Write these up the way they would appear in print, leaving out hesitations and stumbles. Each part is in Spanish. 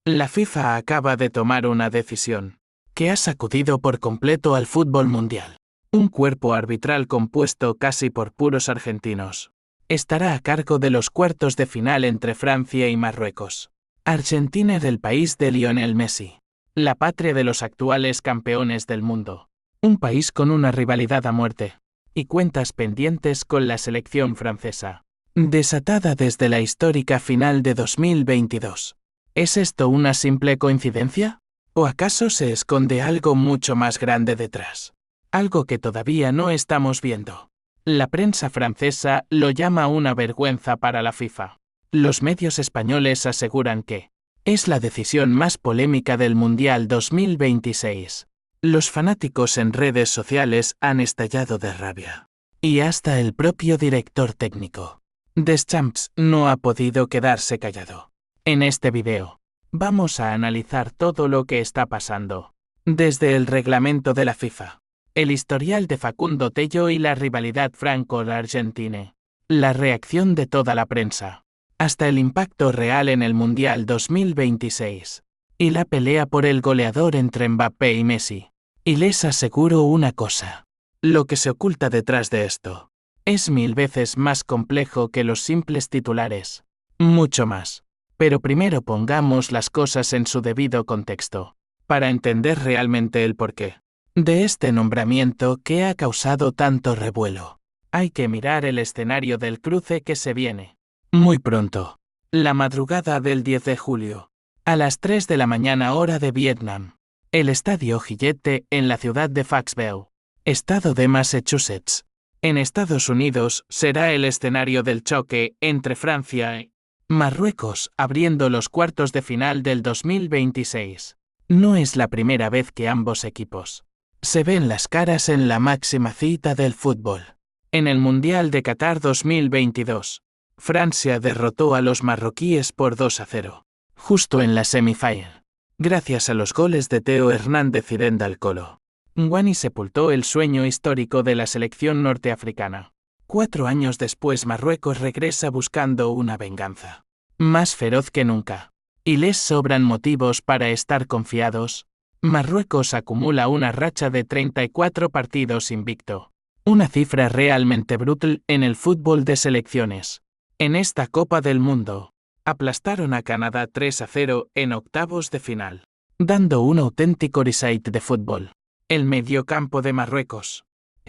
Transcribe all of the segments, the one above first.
La FIFA acaba de tomar una decisión que ha sacudido por completo al fútbol mundial. Un cuerpo arbitral compuesto casi por puros argentinos estará a cargo de los cuartos de final entre Francia y Marruecos. Argentina es el país de Lionel Messi, la patria de los actuales campeones del mundo. Un país con una rivalidad a muerte y cuentas pendientes con la selección francesa, desatada desde la histórica final de 2022. ¿Es esto una simple coincidencia? ¿O acaso se esconde algo mucho más grande detrás? Algo que todavía no estamos viendo. La prensa francesa lo llama una vergüenza para la FIFA. Los medios españoles aseguran que es la decisión más polémica del Mundial 2026. Los fanáticos en redes sociales han estallado de rabia. Y hasta el propio director técnico Deschamps no ha podido quedarse callado. En este video, vamos a analizar todo lo que está pasando, desde el reglamento de la FIFA, el historial de Facundo Tello y la rivalidad franco-argentina, la reacción de toda la prensa, hasta el impacto real en el Mundial 2026, y la pelea por el goleador entre Mbappé y Messi. Y les aseguro una cosa, lo que se oculta detrás de esto es 1000 veces más complejo que los simples titulares, mucho más. Pero primero pongamos las cosas en su debido contexto, para entender realmente el porqué de este nombramiento que ha causado tanto revuelo. Hay que mirar el escenario del cruce que se viene. Muy pronto, la madrugada del 10 de julio, a las 3 de la mañana hora de Vietnam, el estadio Gillette en la ciudad de Foxville, estado de Massachusetts, en Estados Unidos, será el escenario del choque entre Francia y Marruecos, abriendo los cuartos de final del 2026. No es la primera vez que ambos equipos se ven las caras en la máxima cita del fútbol. En el Mundial de Qatar 2022, Francia derrotó a los marroquíes por 2-0, justo en la semifinal, gracias a los goles de Theo Hernández y Rendal Colo. Mwani sepultó el sueño histórico de la selección norteafricana. 4 años después Marruecos regresa buscando una venganza más feroz que nunca. Y les sobran motivos para estar confiados. Marruecos acumula una racha de 34 partidos invicto. Una cifra realmente brutal en el fútbol de selecciones. En esta Copa del Mundo, aplastaron a Canadá 3-0 en octavos de final, dando un auténtico reset de fútbol. El mediocampo de Marruecos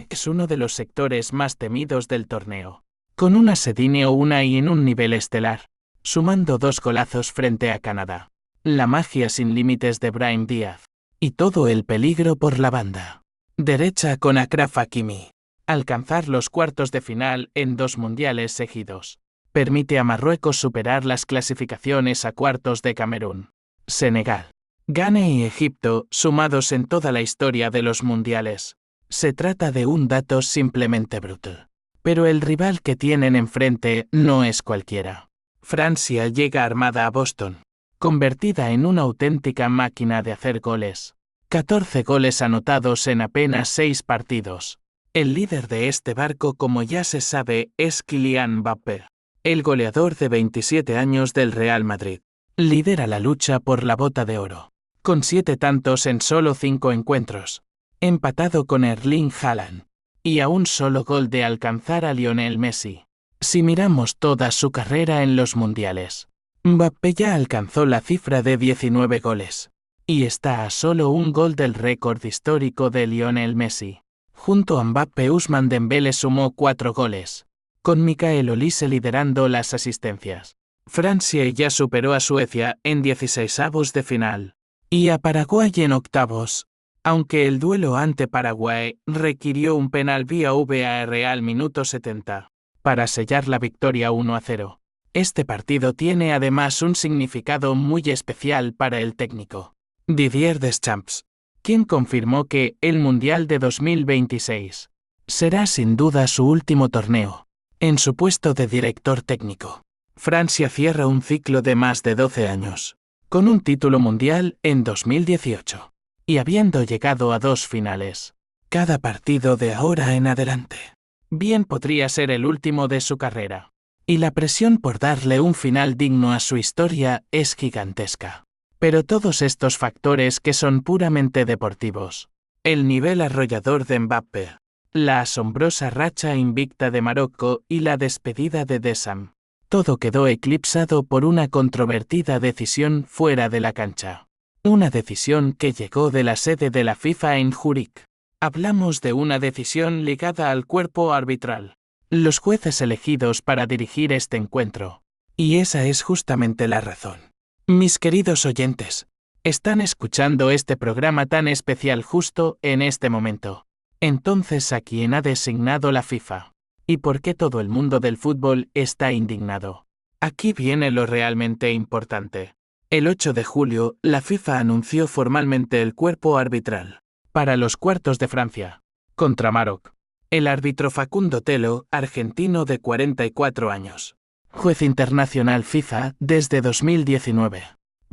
es uno de los sectores más temidos del torneo, con una Sedinho Unai en un nivel estelar, sumando 2 golazos frente a Canadá, la magia sin límites de Brahim Díaz, y todo el peligro por la banda derecha con Achraf Hakimi. Alcanzar los cuartos de final en 2 mundiales seguidos permite a Marruecos superar las clasificaciones a cuartos de Camerún, Senegal, Ghana y Egipto, sumados en toda la historia de los mundiales. Se trata de un dato simplemente brutal. Pero el rival que tienen enfrente no es cualquiera. Francia llega armada a Boston, convertida en una auténtica máquina de hacer goles. 14 goles anotados en apenas 6 partidos. El líder de este barco, como ya se sabe, es Kylian Mbappé, el goleador de 27 años del Real Madrid. Lidera la lucha por la Bota de Oro, con 7 tantos en solo 5 encuentros, empatado con Erling Haaland, y a un solo gol de alcanzar a Lionel Messi. Si miramos toda su carrera en los mundiales, Mbappé ya alcanzó la cifra de 19 goles, y está a solo un gol del récord histórico de Lionel Messi. Junto a Mbappé, Ousmane Dembélé sumó 4 goles, con Michael Olise liderando las asistencias. Francia ya superó a Suecia en 16avos de final, y a Paraguay en octavos, aunque el duelo ante Paraguay requirió un penal vía VAR al minuto 70, para sellar la victoria 1-0. Este partido tiene además un significado muy especial para el técnico Didier Deschamps, quien confirmó que el Mundial de 2026 será sin duda su último torneo en su puesto de director técnico. Francia cierra un ciclo de más de 12 años, con un título mundial en 2018, y habiendo llegado a 2 finales. Cada partido de ahora en adelante bien podría ser el último de su carrera, y la presión por darle un final digno a su historia es gigantesca. Pero todos estos factores que son puramente deportivos, el nivel arrollador de Mbappé, la asombrosa racha invicta de Marocco y la despedida de Deschamps, todo quedó eclipsado por una controvertida decisión fuera de la cancha. Una decisión que llegó de la sede de la FIFA en Zúrich. Hablamos de una decisión ligada al cuerpo arbitral, los jueces elegidos para dirigir este encuentro. Y esa es justamente la razón. Mis queridos oyentes, están escuchando este programa tan especial justo en este momento. Entonces, ¿a quién ha designado la FIFA? ¿Y por qué todo el mundo del fútbol está indignado? Aquí viene lo realmente importante. El 8 de julio, la FIFA anunció formalmente el cuerpo arbitral para los cuartos de Francia, contra Marocco. El árbitro Facundo Telo, argentino de 44 años. Juez internacional FIFA desde 2019.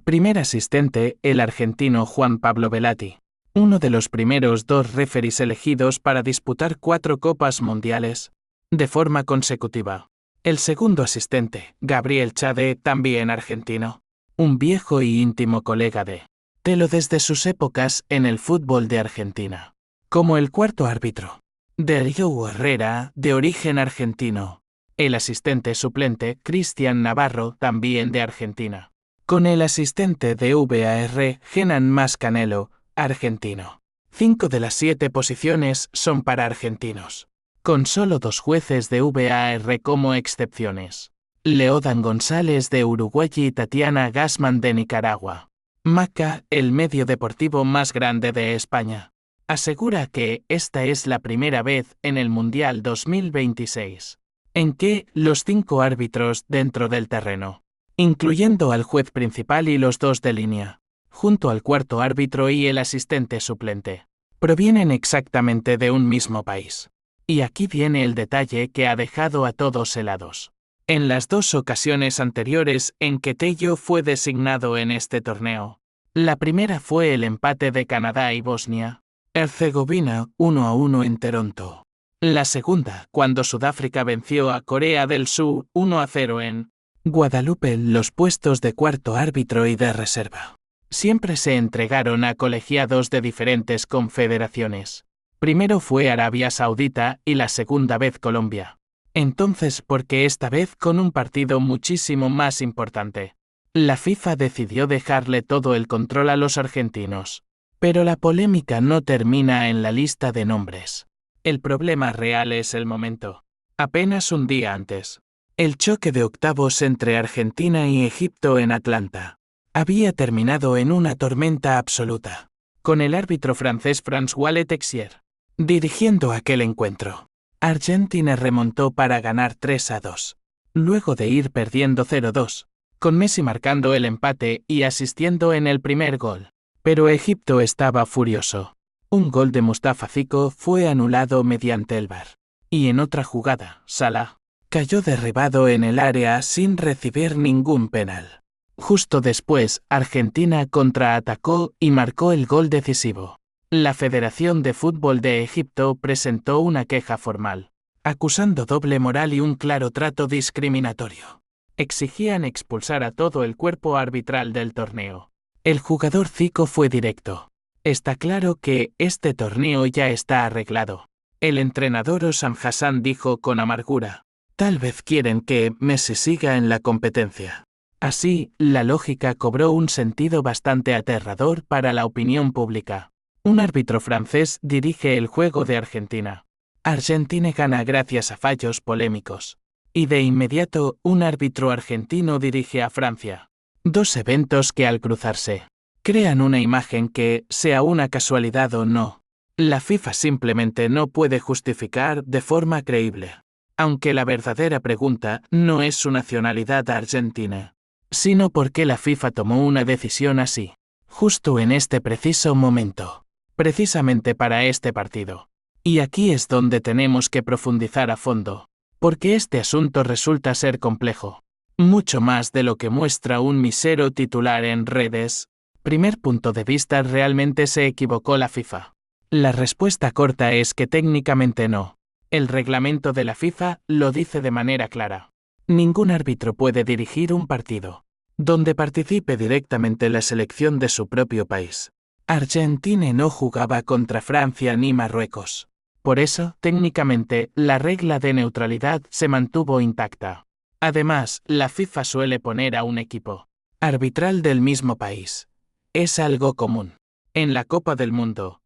Primer asistente, el argentino Juan Pablo Velati. Uno de los primeros 2 referees elegidos para disputar 4 Copas Mundiales de forma consecutiva. El segundo asistente, Gabriel Chade, también argentino. Un viejo y íntimo colega de Telo desde sus épocas en el fútbol de Argentina. Como el cuarto árbitro, Darío Herrera, de origen argentino. El asistente suplente, Cristian Navarro, también de Argentina. Con el asistente de VAR, Genan Mascanelo, argentino. 5 de las 7 posiciones son para argentinos, con solo 2 jueces de VAR como excepciones. Leodan González de Uruguay y Tatiana Gassman de Nicaragua. Maca, el medio deportivo más grande de España, asegura que esta es la primera vez en el Mundial 2026 en que los 5 árbitros dentro del terreno, incluyendo al juez principal y los 2 de línea, junto al cuarto árbitro y el asistente suplente, provienen exactamente de un mismo país. Y aquí viene el detalle que ha dejado a todos helados. En las 2 ocasiones anteriores en que Tello fue designado en este torneo, la primera fue el empate de Canadá y Bosnia-Herzegovina 1-1 en Toronto. La segunda, cuando Sudáfrica venció a Corea del Sur 1-0 en Guadalupe. Los puestos de cuarto árbitro y de reserva siempre se entregaron a colegiados de diferentes confederaciones. Primero fue Arabia Saudita y la segunda vez Colombia. Entonces, ¿por qué esta vez con un partido muchísimo más importante? La FIFA decidió dejarle todo el control a los argentinos. Pero la polémica no termina en la lista de nombres. El problema real es el momento. Apenas un día antes, el choque de octavos entre Argentina y Egipto en Atlanta había terminado en una tormenta absoluta, con el árbitro francés François Texier dirigiendo aquel encuentro. Argentina remontó para ganar 3-2, luego de ir perdiendo 0-2, con Messi marcando el empate y asistiendo en el primer gol. Pero Egipto estaba furioso. Un gol de Mustafa Zico fue anulado mediante el VAR. Y en otra jugada, Salah cayó derribado en el área sin recibir ningún penal. Justo después, Argentina contraatacó y marcó el gol decisivo. La Federación de Fútbol de Egipto presentó una queja formal, acusando doble moral y un claro trato discriminatorio. Exigían expulsar a todo el cuerpo arbitral del torneo. El jugador Zico fue directo. Está claro que este torneo ya está arreglado. El entrenador Osam Hassan dijo con amargura: tal vez quieren que Messi siga en la competencia. Así, la lógica cobró un sentido bastante aterrador para la opinión pública. Un árbitro francés dirige el juego de Argentina. Argentina gana gracias a fallos polémicos. Y de inmediato, un árbitro argentino dirige a Francia. 2 eventos que al cruzarse crean una imagen que, sea una casualidad o no, la FIFA simplemente no puede justificar de forma creíble. Aunque la verdadera pregunta no es su nacionalidad argentina, sino por qué la FIFA tomó una decisión así, justo en este preciso momento, precisamente para este partido. Y aquí es donde tenemos que profundizar a fondo, porque este asunto resulta ser complejo, mucho más de lo que muestra un mísero titular en redes. Primer punto de vista: ¿realmente se equivocó la FIFA? La respuesta corta es que técnicamente no. El reglamento de la FIFA lo dice de manera clara. Ningún árbitro puede dirigir un partido, donde participe directamente la selección de su propio país. Argentina no jugaba contra Francia ni Marruecos. Por eso, técnicamente, la regla de neutralidad se mantuvo intacta. Además, la FIFA suele poner a un equipo arbitral del mismo país. Es algo común. En la Copa del Mundo,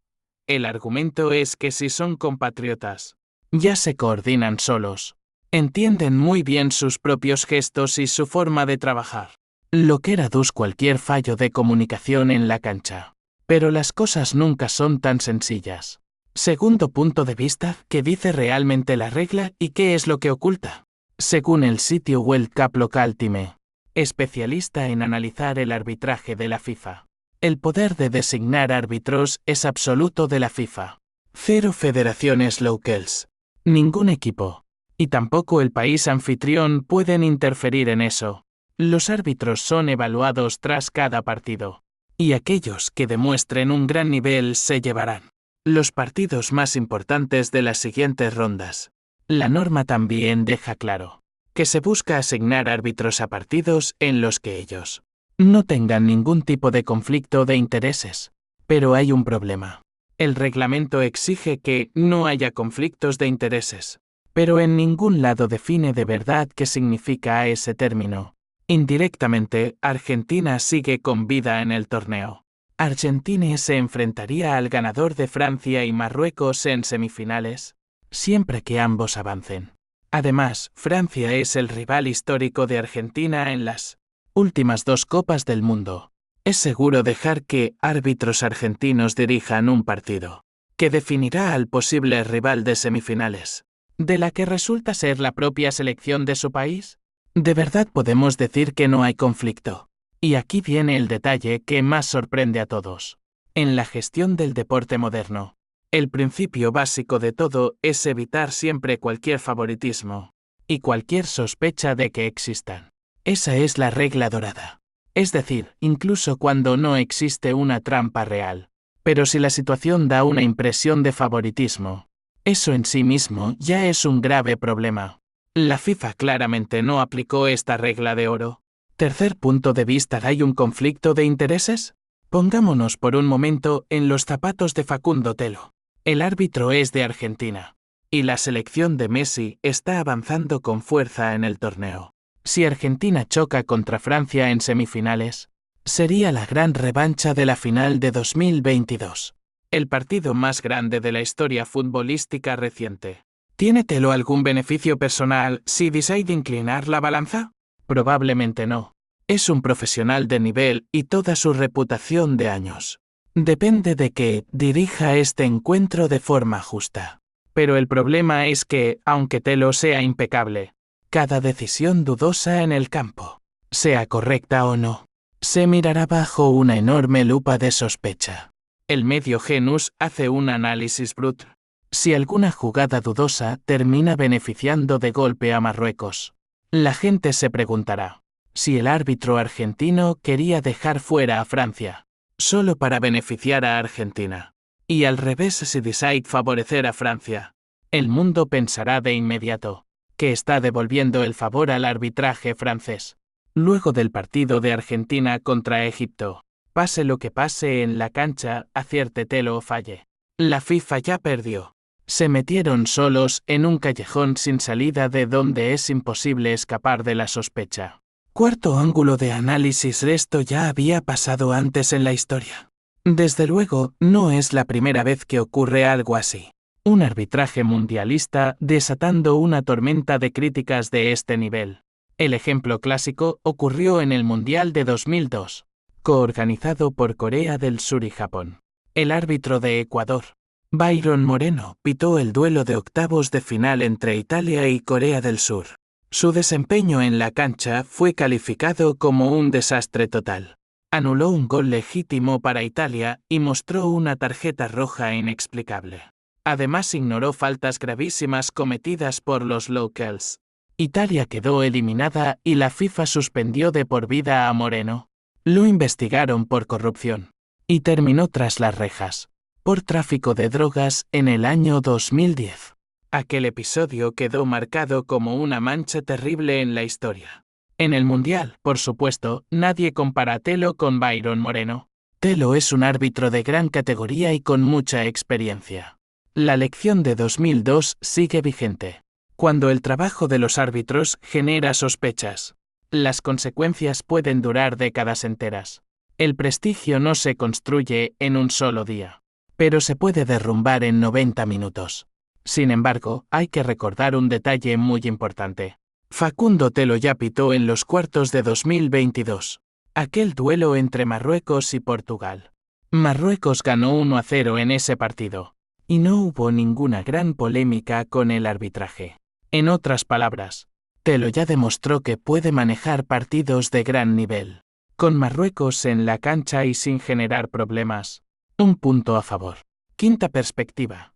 el argumento es que si son compatriotas, ya se coordinan solos. Entienden muy bien sus propios gestos y su forma de trabajar. Lo que reduce cualquier fallo de comunicación en la cancha. Pero las cosas nunca son tan sencillas. Segundo punto de vista, ¿qué dice realmente la regla y qué es lo que oculta? Según el sitio World Cup Local Time, especialista en analizar el arbitraje de la FIFA, el poder de designar árbitros es absoluto de la FIFA. 0 federaciones locales. Ningún equipo, y tampoco el país anfitrión pueden interferir en eso. Los árbitros son evaluados tras cada partido, y aquellos que demuestren un gran nivel se llevarán los partidos más importantes de las siguientes rondas. La norma también deja claro que se busca asignar árbitros a partidos en los que ellos no tengan ningún tipo de conflicto de intereses. Pero hay un problema. El reglamento exige que no haya conflictos de intereses, pero en ningún lado define de verdad qué significa ese término. Indirectamente, Argentina sigue con vida en el torneo. Argentina se enfrentaría al ganador de Francia y Marruecos en semifinales, siempre que ambos avancen. Además, Francia es el rival histórico de Argentina en las últimas 2 Copas del Mundo. Es seguro dejar que árbitros argentinos dirijan un partido que definirá al posible rival de semifinales, de la que resulta ser la propia selección de su país. ¿De verdad podemos decir que no hay conflicto? Y aquí viene el detalle que más sorprende a todos. En la gestión del deporte moderno, el principio básico de todo es evitar siempre cualquier favoritismo y cualquier sospecha de que existan. Esa es la regla dorada. Es decir, incluso cuando no existe una trampa real. Pero si la situación da una impresión de favoritismo, eso en sí mismo ya es un grave problema. La FIFA claramente no aplicó esta regla de oro. Tercer punto de vista, ¿hay un conflicto de intereses? Pongámonos por un momento en los zapatos de Facundo Telo. El árbitro es de Argentina, y la selección de Messi está avanzando con fuerza en el torneo. Si Argentina choca contra Francia en semifinales, sería la gran revancha de la final de 2022. El partido más grande de la historia futbolística reciente. ¿Tiene Telo algún beneficio personal si decide inclinar la balanza? Probablemente no. Es un profesional de nivel y toda su reputación de años depende de que dirija este encuentro de forma justa. Pero el problema es que, aunque Telo sea impecable, cada decisión dudosa en el campo, sea correcta o no, se mirará bajo una enorme lupa de sospecha. El medio Genus hace un análisis bruto. Si alguna jugada dudosa termina beneficiando de golpe a Marruecos, la gente se preguntará si el árbitro argentino quería dejar fuera a Francia solo para beneficiar a Argentina. Y al revés, si decide favorecer a Francia, el mundo pensará de inmediato que está devolviendo el favor al arbitraje francés. Luego del partido de Argentina contra Egipto, pase lo que pase en la cancha, acierte Telo o falle, la FIFA ya perdió. Se metieron solos en un callejón sin salida de donde es imposible escapar de la sospecha. Cuarto ángulo de análisis: esto ya había pasado antes en la historia. Desde luego, no es la primera vez que ocurre algo así. Un arbitraje mundialista desatando una tormenta de críticas de este nivel. El ejemplo clásico ocurrió en el Mundial de 2002, coorganizado por Corea del Sur y Japón. El árbitro de Ecuador, Byron Moreno, pitó el duelo de octavos de final entre Italia y Corea del Sur. Su desempeño en la cancha fue calificado como un desastre total. Anuló un gol legítimo para Italia y mostró una tarjeta roja inexplicable. Además, ignoró faltas gravísimas cometidas por los locals. Italia quedó eliminada y la FIFA suspendió de por vida a Moreno. Lo investigaron por corrupción y terminó tras las rejas por tráfico de drogas en el año 2010. Aquel episodio quedó marcado como una mancha terrible en la historia. En el Mundial, por supuesto, nadie compara a Telo con Byron Moreno. Telo es un árbitro de gran categoría y con mucha experiencia. La lección de 2002 sigue vigente. Cuando el trabajo de los árbitros genera sospechas, las consecuencias pueden durar décadas enteras. El prestigio no se construye en un solo día, pero se puede derrumbar en 90 minutos. Sin embargo, hay que recordar un detalle muy importante. Facundo Telo ya pitó en los cuartos de 2022. Aquel duelo entre Marruecos y Portugal. Marruecos ganó 1-0 en ese partido, y no hubo ninguna gran polémica con el arbitraje. En otras palabras, Telo ya demostró que puede manejar partidos de gran nivel, con Marruecos en la cancha y sin generar problemas. Un punto a favor. Quinta perspectiva.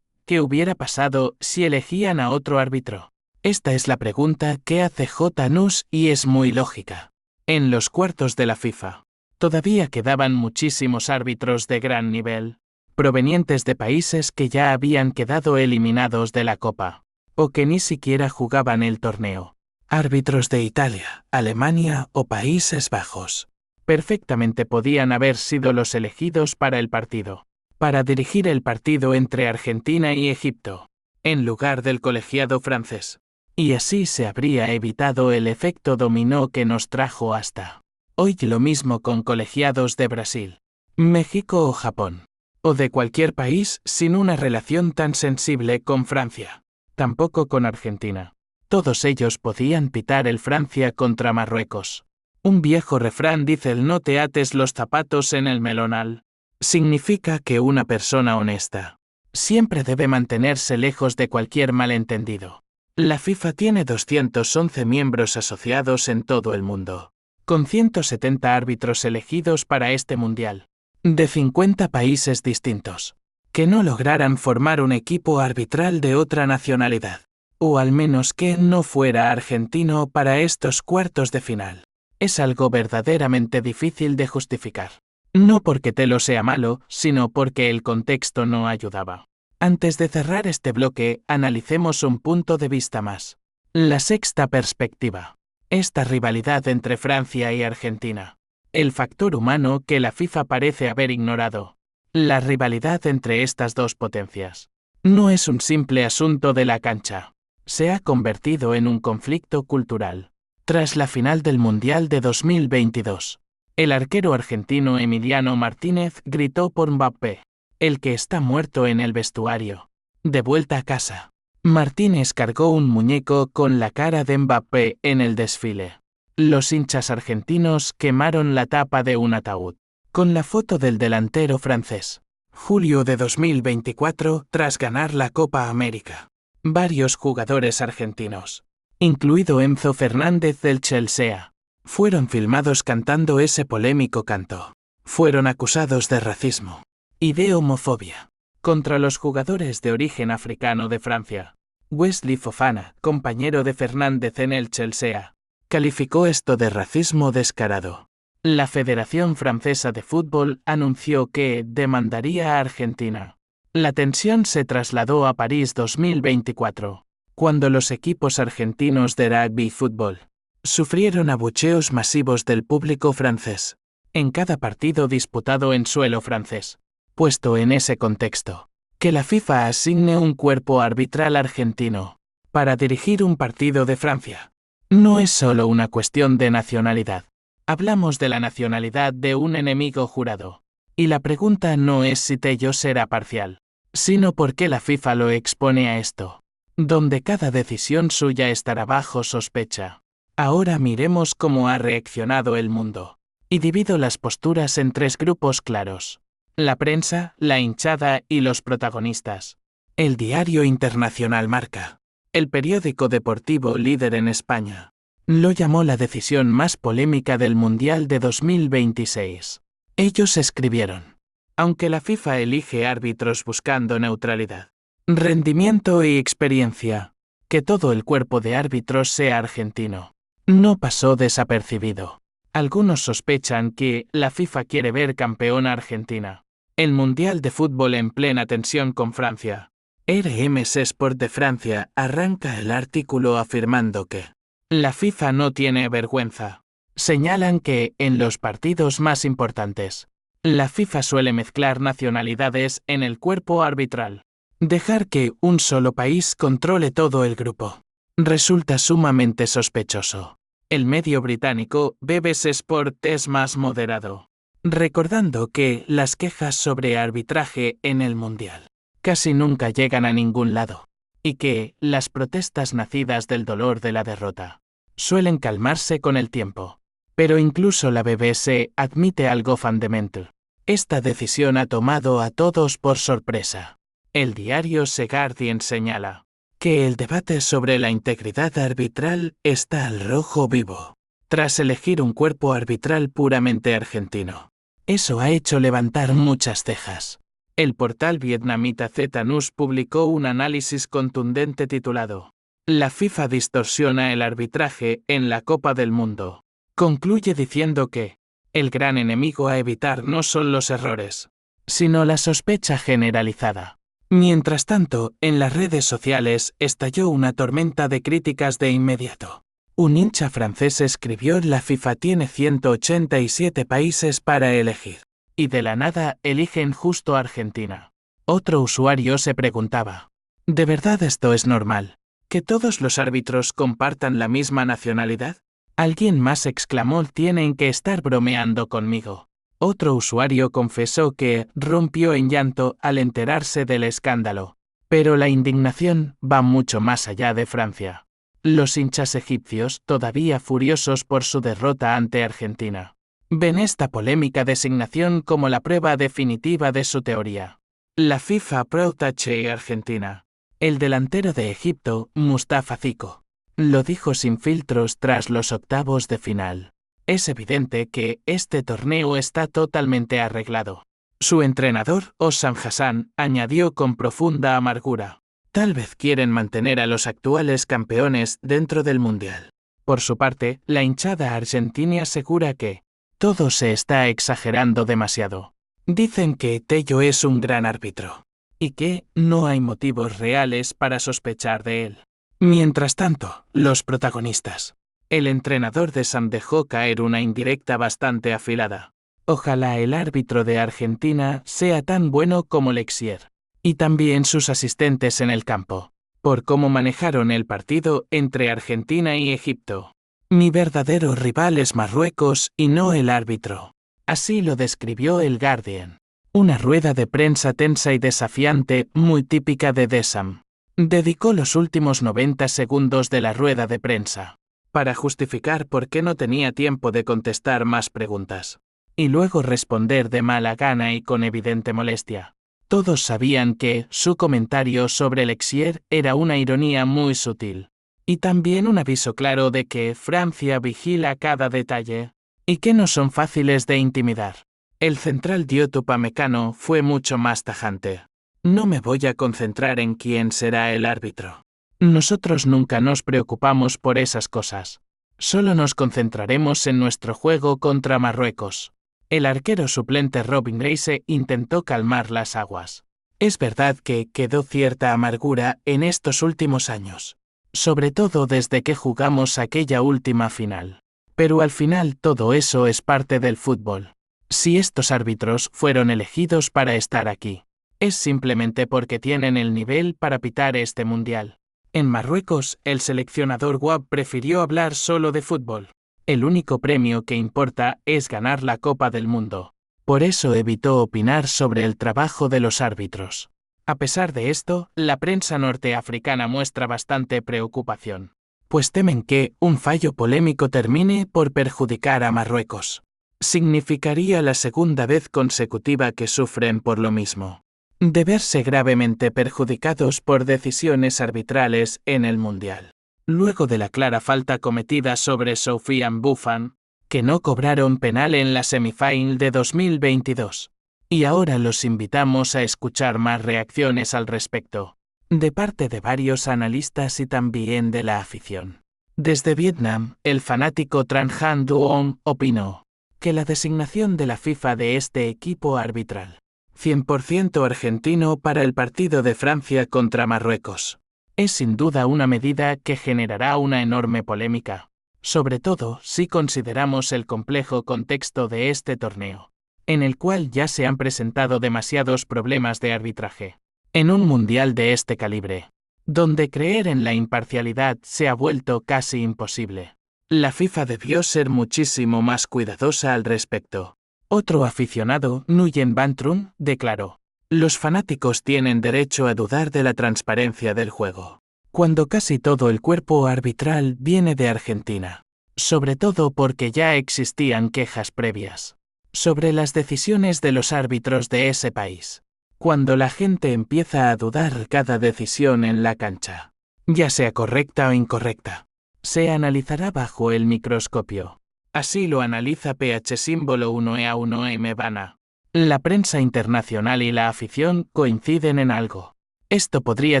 ¿Qué hubiera pasado si elegían a otro árbitro? Esta es la pregunta que hace J. Nus y es muy lógica. En los cuartos de la FIFA, todavía quedaban muchísimos árbitros de gran nivel, provenientes de países que ya habían quedado eliminados de la Copa, o que ni siquiera jugaban el torneo. Árbitros de Italia, Alemania o Países Bajos. Perfectamente podían haber sido los elegidos para el partido, para dirigir el partido entre Argentina y Egipto, en lugar del colegiado francés. Y así se habría evitado el efecto dominó que nos trajo hasta hoy. Lo mismo con colegiados de Brasil, México o Japón, o de cualquier país sin una relación tan sensible con Francia, tampoco con Argentina. Todos ellos podían pitar el Francia contra Marruecos. Un viejo refrán dice: el no te ates los zapatos en el melonal. Significa que una persona honesta siempre debe mantenerse lejos de cualquier malentendido. La FIFA tiene 211 miembros asociados en todo el mundo, con 170 árbitros elegidos para este mundial, de 50 países distintos, que no lograran formar un equipo arbitral de otra nacionalidad, o al menos que no fuera argentino para estos cuartos de final. Es algo verdaderamente difícil de justificar. No porque Telo sea malo, sino porque el contexto no ayudaba. Antes de cerrar este bloque, analicemos un punto de vista más. La sexta perspectiva. Esta rivalidad entre Francia y Argentina. El factor humano que la FIFA parece haber ignorado. La rivalidad entre estas dos potencias no es un simple asunto de la cancha. Se ha convertido en un conflicto cultural. Tras la final del Mundial de 2022, el arquero argentino Emiliano Martínez gritó por Mbappé: el que está muerto en el vestuario. De vuelta a casa, Martínez cargó un muñeco con la cara de Mbappé en el desfile. Los hinchas argentinos quemaron la tapa de un ataúd, con la foto del delantero francés. Julio de 2024, tras ganar la Copa América, varios jugadores argentinos, incluido Enzo Fernández del Chelsea, fueron filmados cantando ese polémico canto. Fueron acusados de racismo y de homofobia contra los jugadores de origen africano de Francia. Wesley Fofana, compañero de Fernández en el Chelsea, calificó esto de racismo descarado. La Federación Francesa de Fútbol anunció que demandaría a Argentina. La tensión se trasladó a París 2024, cuando los equipos argentinos de rugby y fútbol sufrieron abucheos masivos del público francés en cada partido disputado en suelo francés. Puesto en ese contexto, que la FIFA asigne un cuerpo arbitral argentino para dirigir un partido de Francia no es solo una cuestión de nacionalidad. Hablamos de la nacionalidad de un enemigo jurado. Y la pregunta no es si Tello será parcial, sino por qué la FIFA lo expone a esto, donde cada decisión suya estará bajo sospecha. Ahora miremos cómo ha reaccionado el mundo. Y divido las posturas en tres grupos claros: la prensa, la hinchada y los protagonistas. El diario internacional Marca, el periódico deportivo líder en España, lo llamó la decisión más polémica del Mundial de 2026. Ellos escribieron: aunque la FIFA elige árbitros buscando neutralidad, rendimiento y experiencia, que todo el cuerpo de árbitros sea argentino, no pasó desapercibido. Algunos sospechan que la FIFA quiere ver campeón a Argentina. El Mundial de Fútbol en plena tensión con Francia. RMC Sport de Francia arranca el artículo afirmando que La FIFA no tiene vergüenza. Señalan que, en los partidos más importantes, la FIFA suele mezclar nacionalidades en el cuerpo arbitral. Dejar que un solo país controle todo el grupo resulta sumamente sospechoso. El medio británico BBC Sport es más moderado, recordando que las quejas sobre arbitraje en el Mundial casi nunca llegan a ningún lado, y que las protestas nacidas del dolor de la derrota suelen calmarse con el tiempo. Pero incluso la BBC admite algo fundamental. Esta decisión ha tomado a todos por sorpresa. El diario The Guardian señala que el debate sobre la integridad arbitral está al rojo vivo, tras elegir un cuerpo arbitral puramente argentino. Eso ha hecho levantar muchas cejas. El portal vietnamita Z-News publicó un análisis contundente titulado «La FIFA distorsiona el arbitraje en la Copa del Mundo». Concluye diciendo que el gran enemigo a evitar no son los errores, sino la sospecha generalizada. Mientras tanto, en las redes sociales estalló una tormenta de críticas de inmediato. Un hincha francés escribió: «La FIFA tiene 187 países para elegir, y de la nada eligen justo a Argentina». Otro usuario se preguntaba: ¿de verdad esto es normal? ¿Que todos los árbitros compartan la misma nacionalidad? Alguien más exclamó: «Tienen que estar bromeando conmigo». Otro usuario confesó que rompió en llanto al enterarse del escándalo. Pero la indignación va mucho más allá de Francia. Los hinchas egipcios, todavía furiosos por su derrota ante Argentina, ven esta polémica designación como la prueba definitiva de su teoría. La FIFA protege a Argentina. El delantero de Egipto, Mustafa Zico, lo dijo sin filtros tras los octavos de final. Es evidente que este torneo está totalmente arreglado. Su entrenador, Hossam Hassan, añadió con profunda amargura: tal vez quieren mantener a los actuales campeones dentro del Mundial. Por su parte, la hinchada argentina asegura que todo se está exagerando demasiado. Dicen que Tello es un gran árbitro, y que no hay motivos reales para sospechar de él. Mientras tanto, los protagonistas. El entrenador de Sam dejó caer una indirecta bastante afilada. Ojalá el árbitro de Argentina sea tan bueno como Lexier, y también sus asistentes en el campo, por cómo manejaron el partido entre Argentina y Egipto. Mi verdadero rival es Marruecos y no el árbitro. Así lo describió el Guardian. Una rueda de prensa tensa y desafiante, muy típica de Deschamps. Dedicó los últimos 90 segundos de la rueda de prensa para justificar por qué no tenía tiempo de contestar más preguntas, y luego responder de mala gana y con evidente molestia. Todos sabían que su comentario sobre Lexier era una ironía muy sutil, y también un aviso claro de que Francia vigila cada detalle, y que no son fáciles de intimidar. El central Dioto Upamecano fue mucho más tajante. No me voy a concentrar en quién será el árbitro. Nosotros nunca nos preocupamos por esas cosas. Solo nos concentraremos en nuestro juego contra Marruecos. El arquero suplente Robin Reise intentó calmar las aguas. Es verdad que quedó cierta amargura en estos últimos años, sobre todo desde que jugamos aquella última final. Pero al final todo eso es parte del fútbol. Si estos árbitros fueron elegidos para estar aquí, es simplemente porque tienen el nivel para pitar este mundial. En Marruecos, el seleccionador Wahb prefirió hablar solo de fútbol. El único premio que importa es ganar la Copa del Mundo. Por eso evitó opinar sobre el trabajo de los árbitros. A pesar de esto, la prensa norteafricana muestra bastante preocupación, pues temen que un fallo polémico termine por perjudicar a Marruecos. Significaría la segunda vez consecutiva que sufren por lo mismo, de verse gravemente perjudicados por decisiones arbitrales en el Mundial. Luego de la clara falta cometida sobre Soufiane Boufal, que no cobraron penal en la semifinal de 2022. Y ahora los invitamos a escuchar más reacciones al respecto, de parte de varios analistas y también de la afición. Desde Vietnam, el fanático Tran Han Duong opinó que la designación de la FIFA de este equipo arbitral 100% argentino para el partido de Francia contra Marruecos Es sin duda una medida que generará una enorme polémica, sobre todo si consideramos el complejo contexto de este torneo, en el cual ya se han presentado demasiados problemas de arbitraje. En un mundial de este calibre, donde creer en la imparcialidad se ha vuelto casi imposible, la FIFA debió ser muchísimo más cuidadosa al respecto. Otro aficionado, Nguyen Van Trun, declaró: "Los fanáticos tienen derecho a dudar de la transparencia del juego, cuando casi todo el cuerpo arbitral viene de Argentina, sobre todo porque ya existían quejas previas sobre las decisiones de los árbitros de ese país. Cuando la gente empieza a dudar cada decisión en la cancha, ya sea correcta o incorrecta, se analizará bajo el microscopio. Así lo analiza PH1E1M. La prensa internacional y la afición coinciden en algo. Esto podría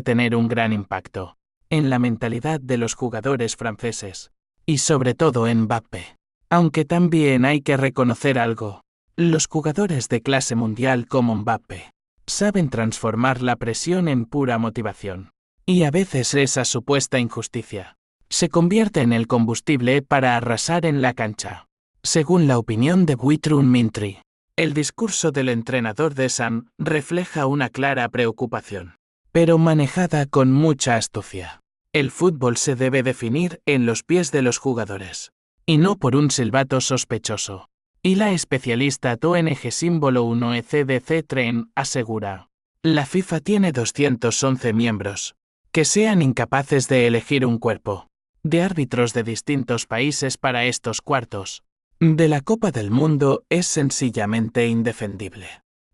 tener un gran impacto en la mentalidad de los jugadores franceses, y sobre todo en Mbappé. Aunque también hay que reconocer algo. Los jugadores de clase mundial como Mbappé saben transformar la presión en pura motivación. Y a veces esa supuesta injusticia se convierte en el combustible para arrasar en la cancha. Según la opinión de Buitrun Mintri, el discurso del entrenador de Sam refleja una clara preocupación, pero manejada con mucha astucia. El fútbol se debe definir en los pies de los jugadores, y no por un silbato sospechoso. Y la especialista TONG símbolo 1 ECDC Tren asegura: la FIFA tiene 211 miembros, que sean incapaces de elegir un cuerpo de árbitros de distintos países para estos cuartos de la Copa del Mundo es sencillamente indefendible.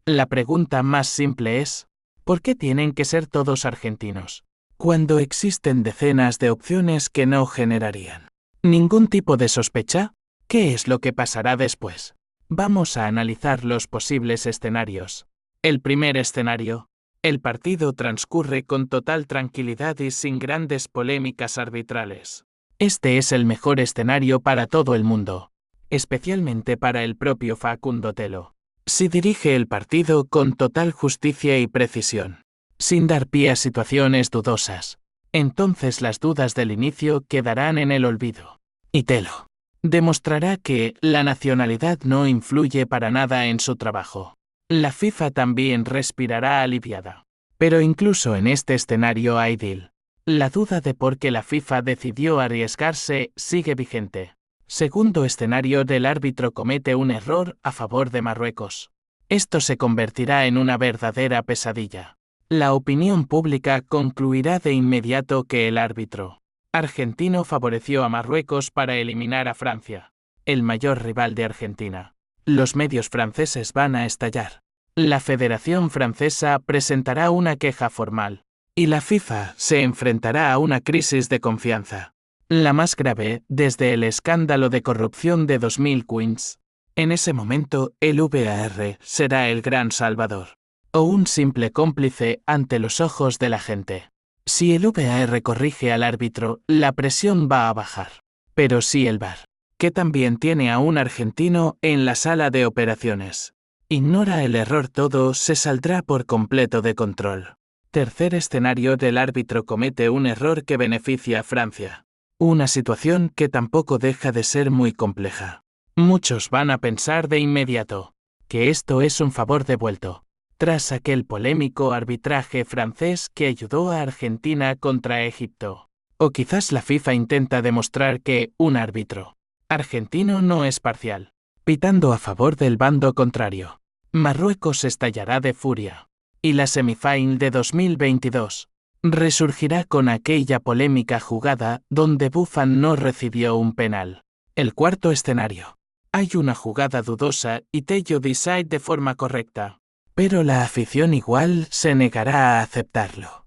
La pregunta más simple es: ¿por qué tienen que ser todos argentinos, cuando existen decenas de opciones que no generarían ningún tipo de sospecha? ¿Qué es lo que pasará después? Vamos a analizar los posibles escenarios. El primer escenario: el partido transcurre con total tranquilidad y sin grandes polémicas arbitrales. Este es el mejor escenario para todo el mundo, especialmente para el propio Facundo Telo. Si dirige el partido con total justicia y precisión, sin dar pie a situaciones dudosas, entonces las dudas del inicio quedarán en el olvido. Y Telo demostrará que la nacionalidad no influye para nada en su trabajo. La FIFA también respirará aliviada. Pero incluso en este escenario ideal, la duda de por qué la FIFA decidió arriesgarse sigue vigente. Segundo escenario: el árbitro comete un error a favor de Marruecos. Esto se convertirá en una verdadera pesadilla. La opinión pública concluirá de inmediato que el árbitro argentino favoreció a Marruecos para eliminar a Francia, el mayor rival de Argentina. Los medios franceses van a estallar. La Federación Francesa presentará una queja formal, y la FIFA se enfrentará a una crisis de confianza, la más grave desde el escándalo de corrupción de 2015. En ese momento, el VAR será el gran salvador, o un simple cómplice ante los ojos de la gente. Si el VAR corrige al árbitro, la presión va a bajar. Pero si el VAR, que también tiene a un argentino en la sala de operaciones, ignora el error, todo se saldrá por completo de control. Tercer escenario: el árbitro comete un error que beneficia a Francia. Una situación que tampoco deja de ser muy compleja. Muchos van a pensar de inmediato que esto es un favor devuelto, tras aquel polémico arbitraje francés que ayudó a Argentina contra Egipto. O quizás la FIFA intenta demostrar que un árbitro argentino no es parcial, pitando a favor del bando contrario. Marruecos estallará de furia, y la semifinal de 2022 resurgirá con aquella polémica jugada donde Buffon no recibió un penal. El cuarto escenario: hay una jugada dudosa y Tello decide de forma correcta, pero la afición igual se negará a aceptarlo.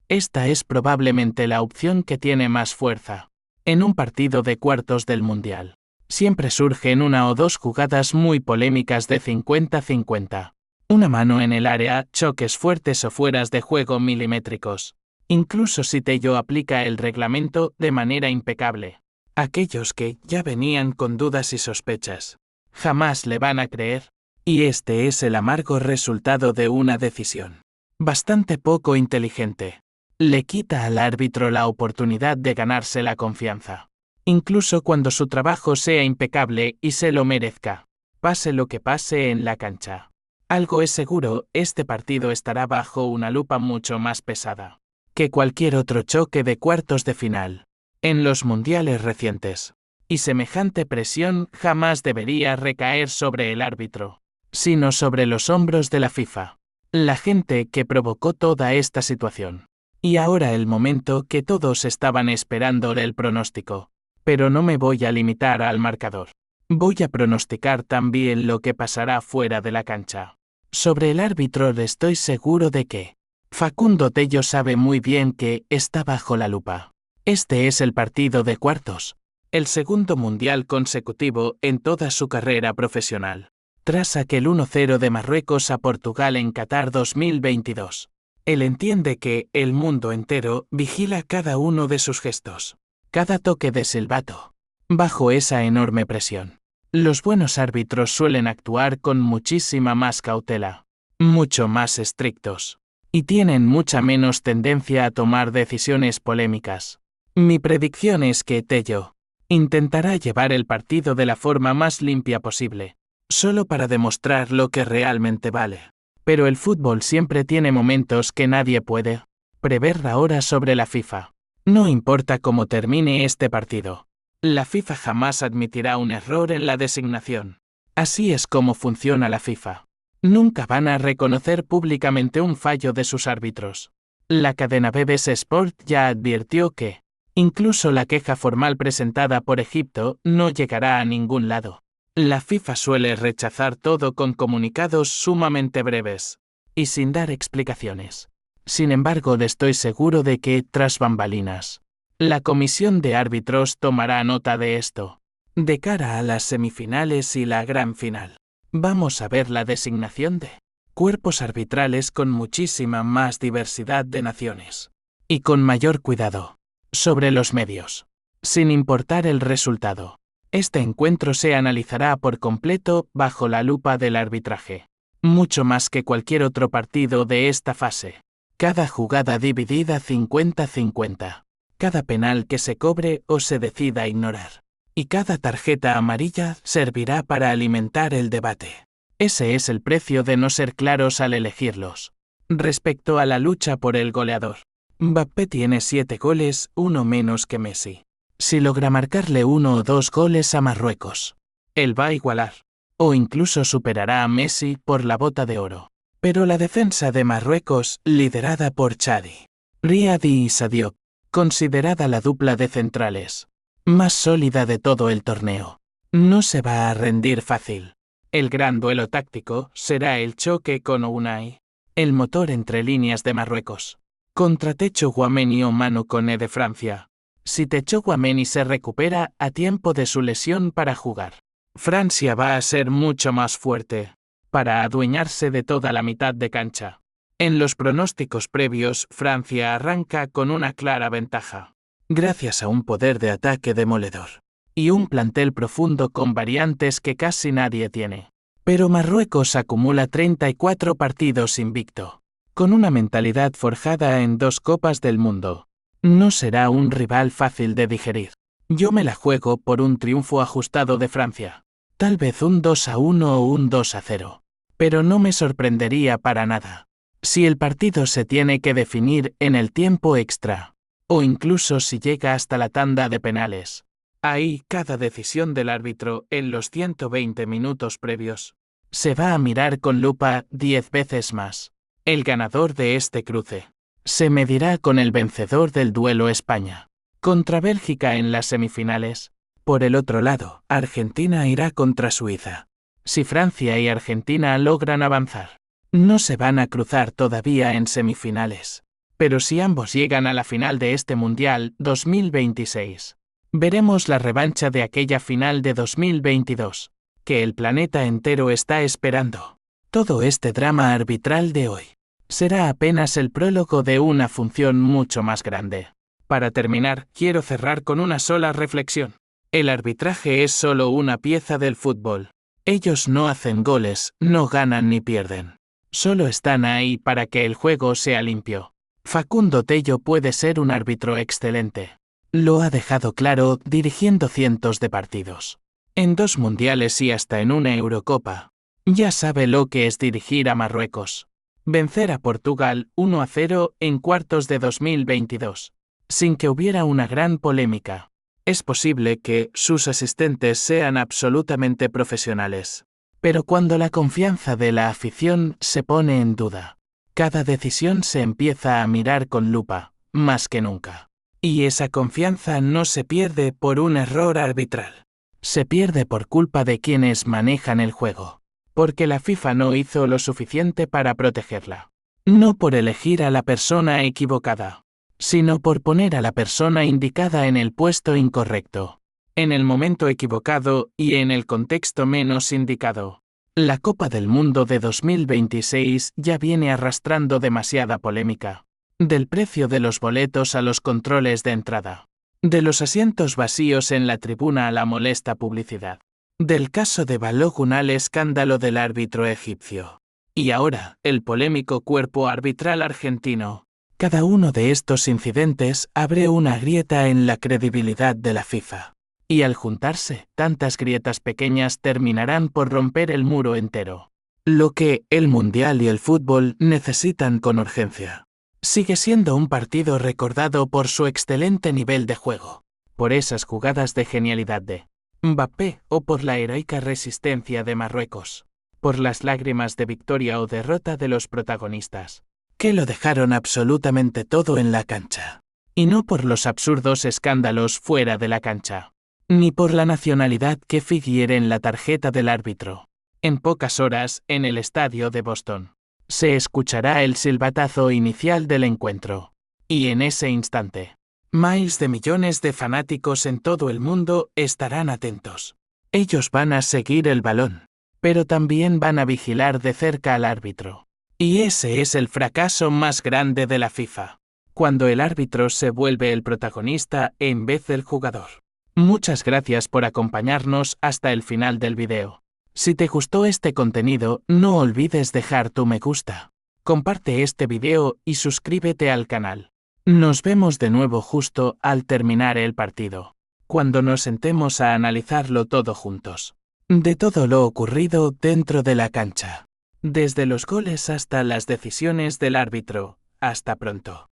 Esta es probablemente la opción que tiene más fuerza. En un partido de cuartos del Mundial, siempre surgen una o dos jugadas muy polémicas de 50-50. Una mano en el área, choques fuertes o fueras de juego milimétricos. Incluso si Tello aplica el reglamento de manera impecable, aquellos que ya venían con dudas y sospechas jamás le van a creer. Y este es el amargo resultado de una decisión bastante poco inteligente. Le quita al árbitro la oportunidad de ganarse la confianza. Incluso cuando su trabajo sea impecable y se lo merezca. Pase lo que pase en la cancha. Algo es seguro, este partido estará bajo una lupa mucho más pesada que cualquier otro choque de cuartos de final en los mundiales recientes. Y semejante presión jamás debería recaer sobre el árbitro, sino sobre los hombros de la FIFA, la gente que provocó toda esta situación. Y ahora el momento que todos estaban esperando el pronóstico. Pero no me voy a limitar al marcador. Voy a pronosticar también lo que pasará fuera de la cancha. Sobre el árbitro estoy seguro de que Facundo Tello sabe muy bien que está bajo la lupa. Este es el partido de cuartos, el segundo mundial consecutivo en toda su carrera profesional, tras aquel 1-0 de Marruecos a Portugal en Qatar 2022. Él entiende que el mundo entero vigila cada uno de sus gestos, cada toque de silbato. Bajo esa enorme presión, los buenos árbitros suelen actuar con muchísima más cautela, mucho más estrictos, y tienen mucha menos tendencia a tomar decisiones polémicas. Mi predicción es que Tello intentará llevar el partido de la forma más limpia posible, solo para demostrar lo que realmente vale. Pero el fútbol siempre tiene momentos que nadie puede prever ahora sobre la FIFA. No importa cómo termine este partido. La FIFA jamás admitirá un error en la designación. Así es como funciona la FIFA. Nunca van a reconocer públicamente un fallo de sus árbitros. La cadena BBC Sport ya advirtió que, incluso la queja formal presentada por Egipto no llegará a ningún lado. La FIFA suele rechazar todo con comunicados sumamente breves y sin dar explicaciones. Sin embargo, estoy seguro de que, tras bambalinas, la comisión de árbitros tomará nota de esto. De cara a las semifinales y la gran final, vamos a ver la designación de cuerpos arbitrales con muchísima más diversidad de naciones y con mayor cuidado sobre los medios, sin importar el resultado. Este encuentro se analizará por completo bajo la lupa del arbitraje, mucho más que cualquier otro partido de esta fase. Cada jugada dividida 50-50. Cada penal que se cobre o se decida ignorar. Y cada tarjeta amarilla servirá para alimentar el debate. Ese es el precio de no ser claros al elegirlos. Respecto a la lucha por el goleador, Mbappé tiene 7 goles, uno menos que Messi. Si logra marcarle 1 o 2 goles a Marruecos, él va a igualar, o incluso superará a Messi por la bota de oro. Pero la defensa de Marruecos, liderada por Chadi, Riadi y Sadio, considerada la dupla de centrales más sólida de todo el torneo, no se va a rendir fácil. El gran duelo táctico será el choque con Unai, el motor entre líneas de Marruecos, contra Techo Guameni o Manu Koné de Francia. Si Techo Guameni se recupera a tiempo de su lesión para jugar, Francia va a ser mucho más fuerte para adueñarse de toda la mitad de cancha. En los pronósticos previos, Francia arranca con una clara ventaja, gracias a un poder de ataque demoledor y un plantel profundo con variantes que casi nadie tiene. Pero Marruecos acumula 34 partidos invicto, con una mentalidad forjada en 2 Copas del Mundo. No será un rival fácil de digerir. Yo me la juego por un triunfo ajustado de Francia. Tal vez un 2-1 o un 2-0. Pero no me sorprendería para nada si el partido se tiene que definir en el tiempo extra, o incluso si llega hasta la tanda de penales. Ahí, cada decisión del árbitro en los 120 minutos previos se va a mirar con lupa 10 veces más. El ganador de este cruce se medirá con el vencedor del duelo España contra Bélgica en las semifinales. Por el otro lado, Argentina irá contra Suiza. Si Francia y Argentina logran avanzar, no se van a cruzar todavía en semifinales. Pero si ambos llegan a la final de este Mundial 2026, veremos la revancha de aquella final de 2022, que el planeta entero está esperando. Todo este drama arbitral de hoy será apenas el prólogo de una función mucho más grande. Para terminar, quiero cerrar con una sola reflexión. El arbitraje es solo una pieza del fútbol. Ellos no hacen goles, no ganan ni pierden. Solo están ahí para que el juego sea limpio, Facundo Tello puede ser un árbitro excelente. Lo ha dejado claro dirigiendo cientos de partidos. En 2 mundiales y hasta en una Eurocopa. Ya sabe lo que es dirigir a Marruecos. Vencer a Portugal 1-0 en cuartos de 2022. Sin que hubiera una gran polémica. Es posible que sus asistentes sean absolutamente profesionales. Pero cuando la confianza de la afición se pone en duda, cada decisión se empieza a mirar con lupa, más que nunca. Y esa confianza no se pierde por un error arbitral. Se pierde por culpa de quienes manejan el juego. Porque la FIFA no hizo lo suficiente para protegerla. No por elegir a la persona equivocada, sino por poner a la persona indicada en el puesto incorrecto, en el momento equivocado y en el contexto menos indicado. La Copa del Mundo de 2026 ya viene arrastrando demasiada polémica. Del precio de los boletos a los controles de entrada. De los asientos vacíos en la tribuna a la molesta publicidad. Del caso de Balogun al escándalo del árbitro egipcio. Y ahora, el polémico cuerpo arbitral argentino. Cada uno de estos incidentes abre una grieta en la credibilidad de la FIFA. Y al juntarse, tantas grietas pequeñas terminarán por romper el muro entero. Lo que el Mundial y el fútbol necesitan con urgencia. Sigue siendo un partido recordado por su excelente nivel de juego, por esas jugadas de genialidad de Mbappé o por la heroica resistencia de Marruecos, por las lágrimas de victoria o derrota de los protagonistas, que lo dejaron absolutamente todo en la cancha, y no por los absurdos escándalos fuera de la cancha, ni por la nacionalidad que figure en la tarjeta del árbitro. En pocas horas, en el estadio de Boston, se escuchará el silbatazo inicial del encuentro. Y en ese instante, miles de millones de fanáticos en todo el mundo estarán atentos. Ellos van a seguir el balón, pero también van a vigilar de cerca al árbitro. Y ese es el fracaso más grande de la FIFA. Cuando el árbitro se vuelve el protagonista en vez del jugador. Muchas gracias por acompañarnos hasta el final del video. Si te gustó este contenido, no olvides dejar tu me gusta. Comparte este video y suscríbete al canal. Nos vemos de nuevo justo al terminar el partido, cuando nos sentemos a analizarlo todo juntos. De todo lo ocurrido dentro de la cancha. Desde los goles hasta las decisiones del árbitro. Hasta pronto.